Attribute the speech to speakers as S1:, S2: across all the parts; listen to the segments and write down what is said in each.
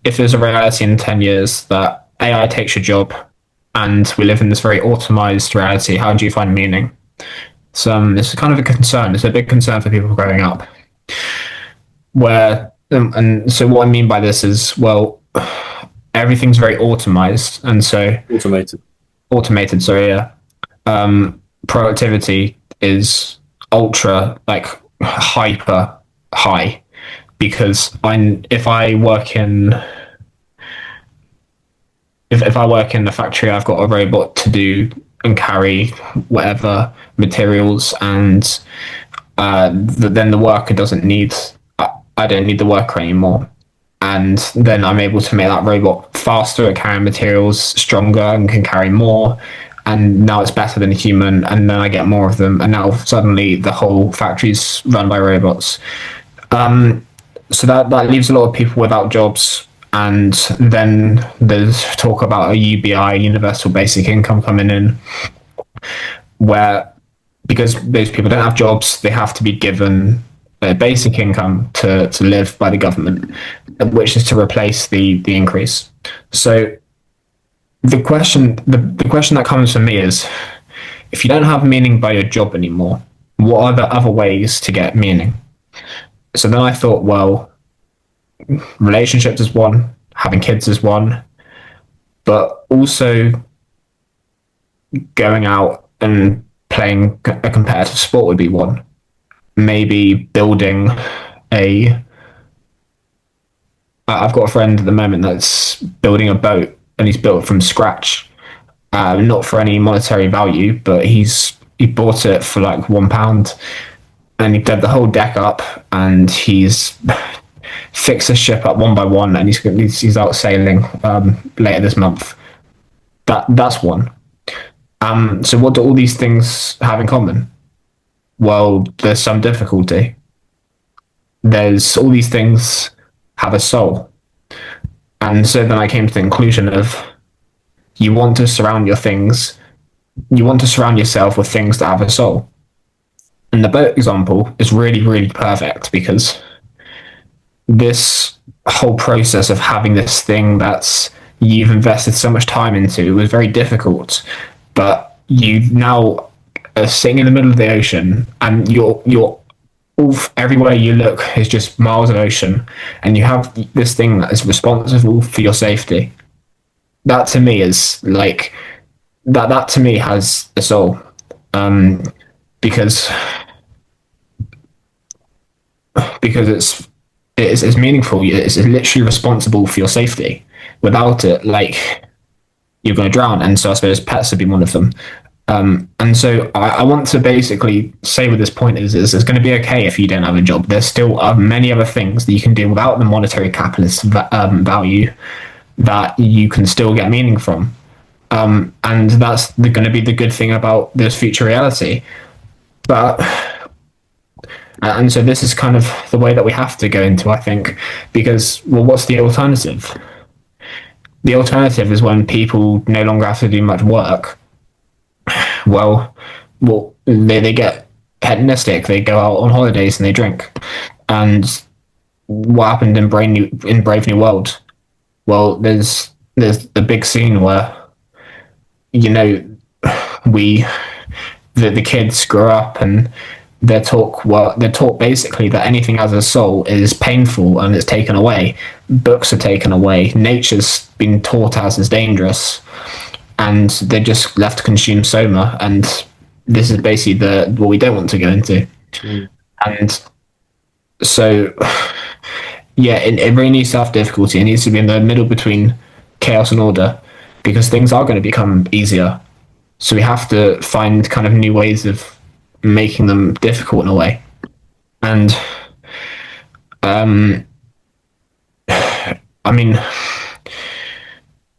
S1: if there's a reality in 10 years that AI takes your job and we live in this very automized reality, how do you find meaning? So this is kind of a concern. It's a big concern for people growing up. And so what I mean by this is, well, everything's very automized, and so
S2: Automated.
S1: automated. So yeah, productivity is ultra like hyper high because I if I work in if I work in the factory, I've got a robot to do and carry whatever materials, and then the worker doesn't need. I don't need the worker anymore, and then I'm able to make that robot faster at carrying materials, stronger, and can carry more. And now it's better than a human, and then I get more of them, and now suddenly the whole factory's run by robots. So that leaves a lot of people without jobs, and then there's talk about a UBI, universal basic income, coming in, where because those people don't have jobs, they have to be given a basic income to live by the government, which is to replace the increase. So the question that comes from me is, if you don't have meaning by your job anymore, what are the other ways to get meaning? So then I thought, well, relationships is one, having kids is one, but also going out and playing a competitive sport would be one. Maybe building a. I've got a friend at the moment that's building a boat, and he's built it from scratch, not for any monetary value, but he bought it for like £1, and he did the whole deck up, and he's fixed the ship up one by one, and he's out sailing later this month. That's one. So what do all these things have in common? Well, there's some difficulty. There's all these things have a soul. And so then I came to the conclusion of you want to surround yourself with things that have a soul. And the boat example is really, really perfect because this whole process of having this thing that's you've invested so much time into was very difficult, but you now are sitting in the middle of the ocean, and you're everywhere you look is just miles of ocean, and you have this thing that is responsible for your safety. That to me is like that to me has a soul, because it's meaningful. It's literally responsible for your safety. Without it, like, you're going to drown. And so I suppose pets would be one of them. And so I want to basically say with this point is it's going to be okay if you don't have a job. There's still many other things that you can do without the monetary capitalist value that you can still get meaning from. And that's going to be the good thing about this future reality. And so this is kind of the way that we have to go into, I think, because, well, what's the alternative? The alternative is when people no longer have to do much work. Well, they get hedonistic. They go out on holidays and they drink. And what happened in Brave New World? Well, there's the big scene where, you know, the kids grow up and they're taught basically that anything has a soul is painful and it's taken away. Books are taken away. Nature's been taught as is dangerous, and they're just left to consume soma. And this is basically what we don't want to go into. And so, yeah, it really needs to have difficulty. It needs to be in the middle between chaos and order, because things are going to become easier. So we have to find kind of new ways of making them difficult in a way. And I mean,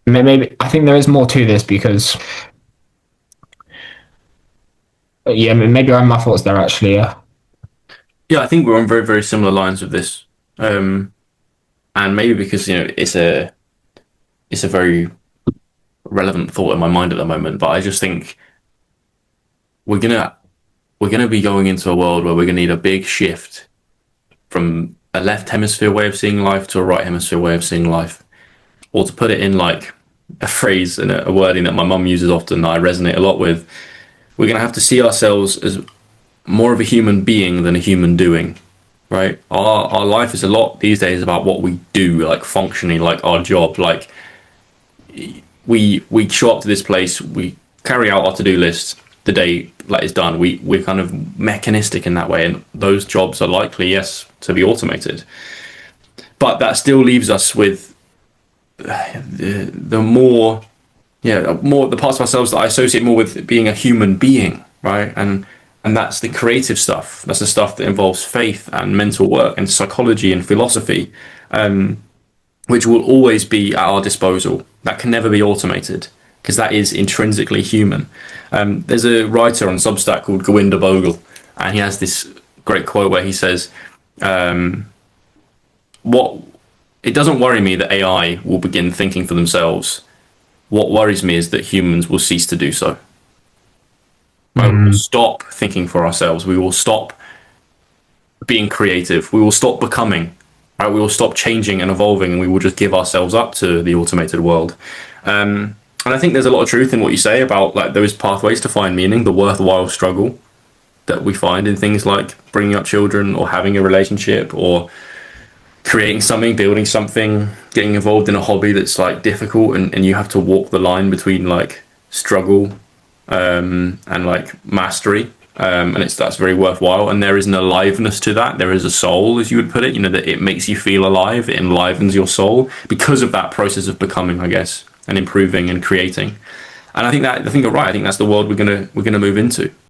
S1: maybe I think there is more to this, because yeah, maybe I have my thoughts there actually.
S2: Yeah, I think we're on very, very similar lines with this, and maybe because it's a very relevant thought in my mind at the moment. But I just think we're gonna be going into a world where we're gonna need a big shift from a left hemisphere way of seeing life to a right hemisphere way of seeing life. or to put it in like a phrase and a wording that my mum uses often, I resonate a lot with. We're going to have to see ourselves as more of a human being than a human doing, right? Our life is a lot these days about what we do, like functioning, like our job. Like we show up to this place, we carry out our to do list. The day like is done, we're kind of mechanistic in that way, and those jobs are likely, yes, to be automated. But that still leaves us with the more, yeah, more the parts of ourselves that I associate more with being a human being, right? And that's the creative stuff. That's the stuff that involves faith and mental work and psychology and philosophy, which will always be at our disposal. That can never be automated because that is intrinsically human. There's a writer on Substack called Govinda Bogle, and he has this great quote where he says, "What it doesn't worry me that AI will begin thinking for themselves. What worries me is that humans will cease to do so. Right? We will stop thinking for ourselves. We will stop being creative. We will stop becoming. Right? We will stop changing and evolving, and we will just give ourselves up to the automated world." And I think there's a lot of truth in what you say about like those pathways to find meaning, the worthwhile struggle that we find in things like bringing up children or having a relationship or creating something, building something, getting involved in a hobby that's like difficult, and you have to walk the line between like struggle and like mastery. And that's very worthwhile. And there is an aliveness to that. There is a soul, as you would put it, you know, that it makes you feel alive. It enlivens your soul because of that process of becoming, I guess, and improving and creating. And I think you're right. I think that's the world we're gonna move into.